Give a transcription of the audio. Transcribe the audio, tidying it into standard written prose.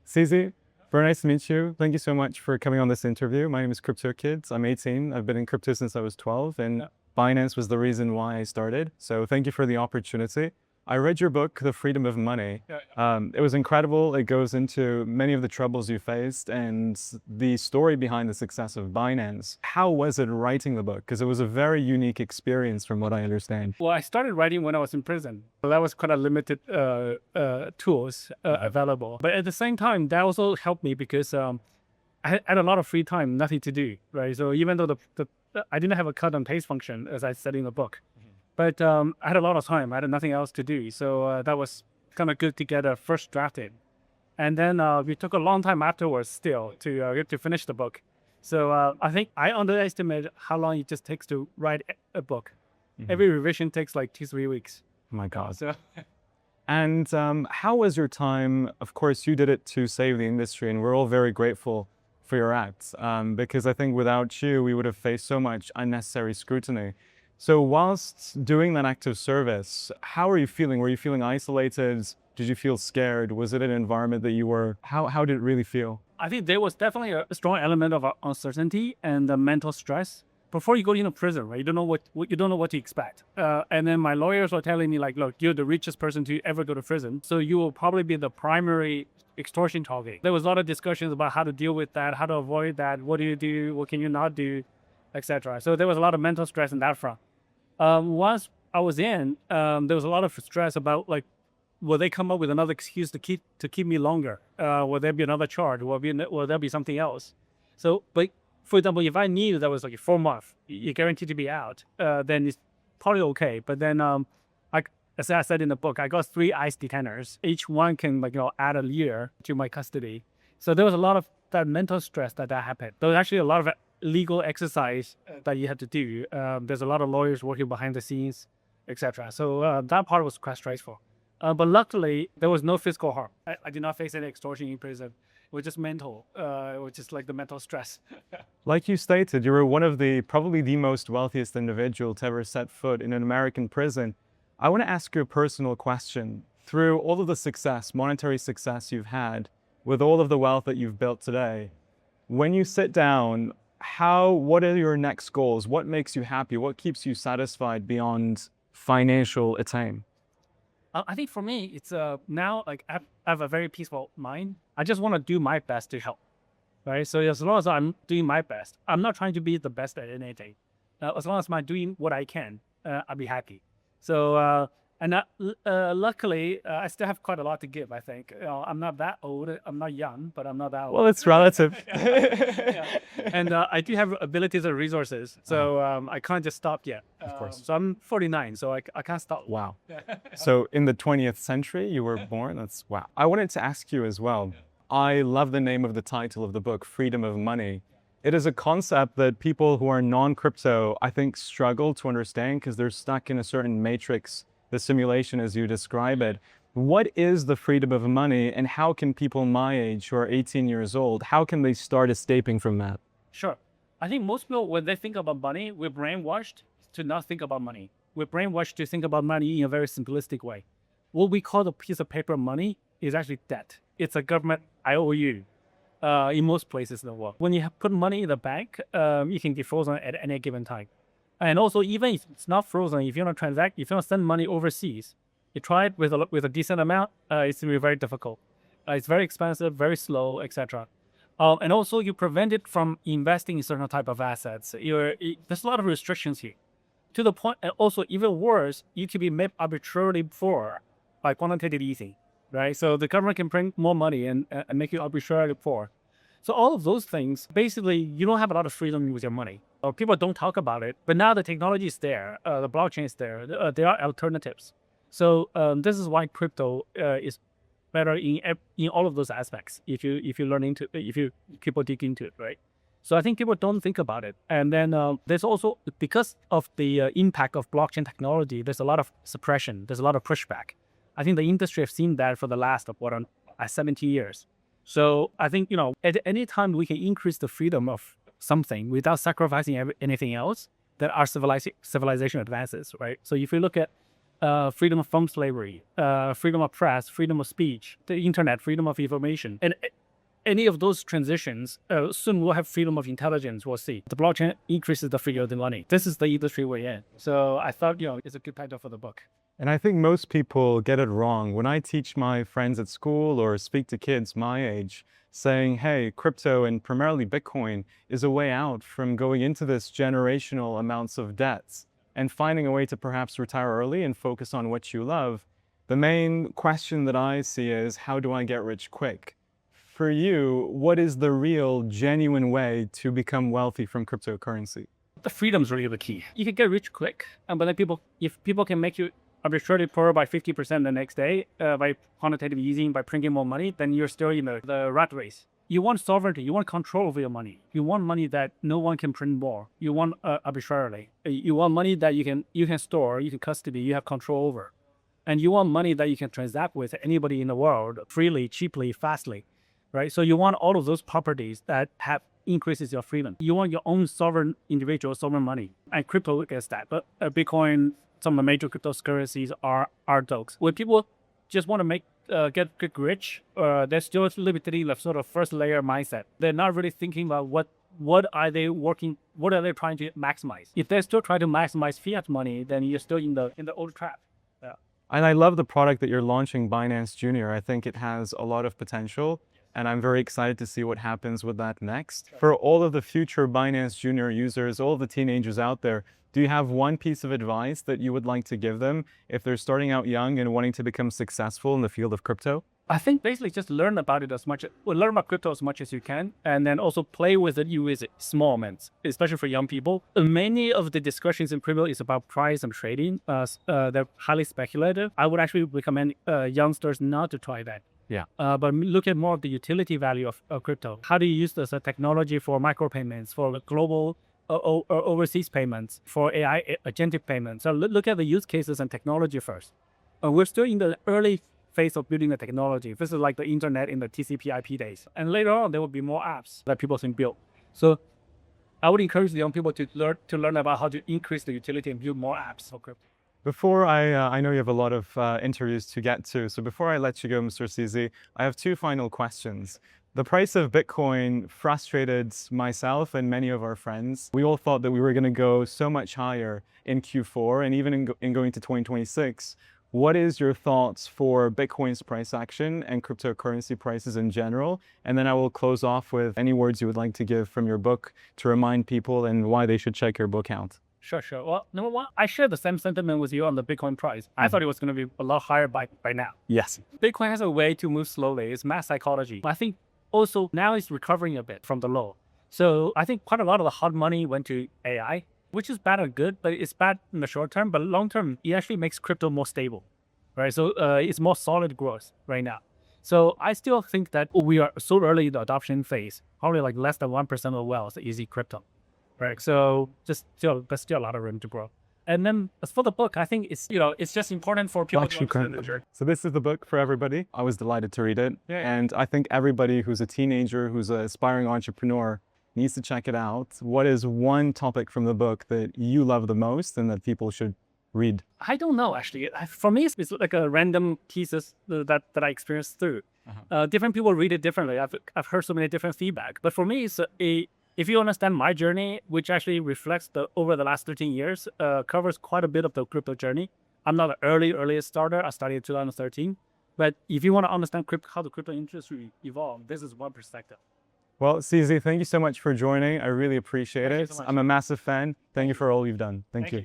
Cizi, very nice to meet you. Thank you so much for coming on this interview. My name is Crypto Kids. I'm 18. I've been in crypto since I was 12, and Binance was the reason why I started. So thank you for the opportunity. I read your book, The Freedom of Money. It was incredible. It goes into many of the troubles you faced and the story behind the success of Binance. How was it writing the book? Because it was a very unique experience from what I understand. Well, I started writing when I was in prison. So that was quite a limited tools available. But at the same time, that also helped me because I had a lot of free time, nothing to do, right? So even though I didn't have a cut and paste function, as I said in the book, but I had a lot of time. I had nothing else to do. So that was kind of good to get a first drafted. And then we took a long time afterwards still to finish the book. So I think I underestimated how long it just takes to write a book. Every revision takes like 2-3 weeks. Oh my God. So, And how was your time? Of course, you did it to save the industry, and we're all very grateful for your acts because I think without you, we would have faced so much unnecessary scrutiny. So whilst doing that act of service, how are you feeling? Were you feeling isolated? Did you feel scared? Was it an environment that you were, how did it really feel? I think there was definitely a strong element of uncertainty and mental stress. Before you go into prison, right? You don't know what to expect. And then my lawyers were telling me like, look, you're the richest person to ever go to prison, so you will probably be the primary extortion target. There was a lot of discussions about how to deal with that, how to avoid that, what do you do, what can you not do, etc. So there was a lot of mental stress in that front. Once I was in, there was a lot of stress about like, will they come up with another excuse to keep me longer? Will there be another charge? Will there be something else? So, but for example, if I knew that was like 4 months, you're guaranteed to be out, then it's probably okay. But then, as I said in the book, I got 3 ICE detainers. Each one can add a year to my custody. So there was a lot of that mental stress that happened. There was actually a lot of legal exercise that you had to do. There's a lot of lawyers working behind the scenes, etc. So that part was quite stressful. But luckily, there was no physical harm. I did not face any extortion in prison. It was just mental. It was just like the mental stress. Like you stated, you were one of probably the most wealthiest individual to ever set foot in an American prison. I want to ask you a personal question. Through all of the success, monetary success you've had, with all of the wealth that you've built today, when you sit down, what are your next goals? What makes you happy? What keeps you satisfied beyond financial attain? I think for me, it's now like I have a very peaceful mind. I just want to do my best to help, right? So as long as I'm doing my best, I'm not trying to be the best at anything. As long as I'm doing what I can, I'll be happy. So luckily, I still have quite a lot to give. I think I'm not that old. I'm not young, but I'm not that old. Well, it's relative. Yeah. And I do have abilities and resources, so I can't just stop yet. Of course. So I'm 49, so I can't stop. Wow. So in the 20th century, you were born? That's wow. I wanted to ask you as well. I love the name of the title of the book, Freedom of Money. It is a concept that people who are non-crypto, I think, struggle to understand because they're stuck in a certain matrix, the simulation as you describe it. What is the freedom of money, and how can people my age who are 18 years old, how can they start escaping from that? Sure. I think most people, when they think about money, we're brainwashed to not think about money. We're brainwashed to think about money in a very simplistic way. What we call the piece of paper money is actually debt. It's a government IOU in most places in the world. When you put money in the bank, it can get frozen at any given time. And also, even if it's not frozen, if you want to transact, if you want to send money overseas, you try it with a decent amount, it's really very difficult. It's very expensive, very slow, etc. And also, you prevent it from investing in certain type of assets. There's a lot of restrictions here. To the point, and also even worse, you can be made arbitrarily poor by quantitative easing, right? So the government can print more money and make you arbitrarily poor. So all of those things, basically, you don't have a lot of freedom with your money. People don't talk about it, but now the technology is there, the blockchain is there. There are alternatives. So this is why crypto is better in all of those aspects. If you people dig into it, right? So I think people don't think about it. And then there's also, because of the impact of blockchain technology, there's a lot of suppression. There's a lot of pushback. I think the industry has seen that for the last 70 years. So I think, at any time we can increase the freedom of something without sacrificing anything else, that our civilization advances, right? So if you look at freedom from slavery, freedom of press, freedom of speech, the internet, freedom of information, and any of those transitions, soon we'll have freedom of intelligence. We'll see. The blockchain increases the freedom of the money. This is the industry we're in. So I thought, it's a good title for the book. And I think most people get it wrong. When I teach my friends at school or speak to kids my age, saying, hey, crypto and primarily Bitcoin is a way out from going into this generational amounts of debts and finding a way to perhaps retire early and focus on what you love. The main question that I see is, how do I get rich quick? For you, what is the real, genuine way to become wealthy from cryptocurrency? The freedom is really the key. You can get rich quick, but then if people can make you arbitrarily poor by 50% the next day by quantitative easing, by printing more money, then you're still in the rat race. You want sovereignty. You want control over your money. You want money that no one can print more. You want arbitrarily. You want money that you can store, you can custody, you have control over. And you want money that you can transact with anybody in the world freely, cheaply, fastly, right? So you want all of those properties that have increases your freedom. You want your own sovereign individual, sovereign money. And crypto gets that. But Bitcoin, some of the major cryptocurrencies are those. When people just want to get rich, they're still limited in the sort of first layer mindset. They're not really thinking about what are they trying to maximize. If they're still trying to maximize fiat money, then you're still in the old trap. Yeah. And I love the product that you're launching, Binance Junior. I think it has a lot of potential, and I'm very excited to see what happens with that next. For all of the future Binance Junior users, all the teenagers out there, do you have one piece of advice that you would like to give them if they're starting out young and wanting to become successful in the field of crypto? I think basically just learn about crypto as much as you can, and then also play with it, use it, small amounts, especially for young people. Many of the discussions in crypto is about price and trading. They're highly speculative. I would actually recommend youngsters not to try that. Yeah. But look at more of the utility value of crypto. How do you use this technology for micropayments, for global or overseas payments, for AI agentic payments? So look at the use cases and technology first. We're still in the early phase of building the technology. This is like the internet in the TCP/IP days. And later on, there will be more apps that people can build. So I would encourage the young people to learn about how to increase the utility and build more apps for crypto. Before I know you have a lot of interviews to get to, so before I let you go, Mr. CZ, I have two final questions. The price of Bitcoin frustrated myself and many of our friends. We all thought that we were going to go so much higher in Q4 and even in going to 2026. What is your thoughts for Bitcoin's price action and cryptocurrency prices in general? And then I will close off with any words you would like to give from your book to remind people and why they should check your book out. Sure. Well, number one, I share the same sentiment with you on the Bitcoin price. I thought it was going to be a lot higher by now. Yes. Bitcoin has a way to move slowly. It's mass psychology. I think also now it's recovering a bit from the low. So I think quite a lot of the hot money went to AI, which is bad or good, but it's bad in the short term. But long term, it actually makes crypto more stable, right? So it's more solid growth right now. So I still think that we are so early in the adoption phase, probably like less than 1% of the wealth is in crypto. Right. So there's still a lot of room to grow. And then as for the book, I think it's just important for people to understand the journey. So this is the book for everybody. I was delighted to read it. Yeah. And I think everybody who's a teenager, who's an aspiring entrepreneur needs to check it out. What is one topic from the book that you love the most and that people should read? I don't know, actually. For me, it's like a random pieces that I experienced through. Different people read it differently. I've heard so many different feedback. But for me, it's if you understand my journey, which actually reflects over the last 13 years, covers quite a bit of the crypto journey. I'm not an earliest starter. I started in 2013. But if you want to understand how the crypto industry evolved, this is one perspective. Well, CZ, thank you so much for joining. I really appreciate it. So I'm a massive fan. Thank you for all you've done. Thank you.